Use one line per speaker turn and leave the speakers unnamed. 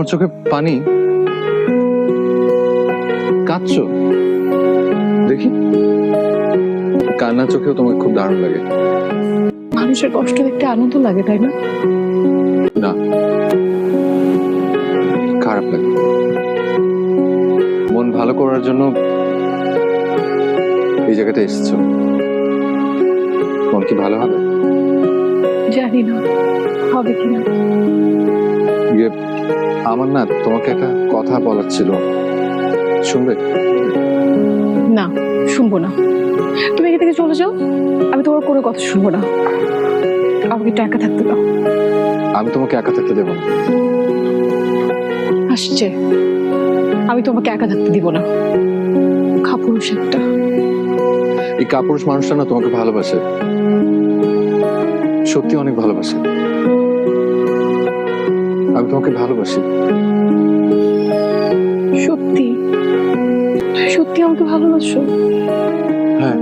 তোমার চোখে পানি, কাঁদছো? দেখি, কান্না চোখেও তোমাকে খুব দারুণ লাগে।
মানুষের কষ্ট দেখতে আনন্দ লাগে, তাই না?
না, খারাপ লাগে। মন ভালো করার জন্য এই জায়গাটা এসেছো, মন কি ভালো হবে?
জানি না হবে কিনা।
আমার না তোমাকে একটা কথা বলার ছিল, শুনবে?
না, শুনবো না। তুমি এখান থেকে চলে যাও, আমি তোমার কোনো কথা শুনবো না। আমাকে একটু একা থাকতে দাও।
আমি তোমাকে একা থাকতে দেবো না।
আসছে, আমি তোমাকে একা থাকতে দিব না। কাপুরুষ একটা।
এই কাপুরুষ মানুষটা না তোমাকে ভালোবাসে, সত্যি অনেক ভালোবাসে। আমি তোমাকে ভালোবাসি।
সত্যি? সত্যি আমাকে ভালোবাসো?
হ্যাঁ।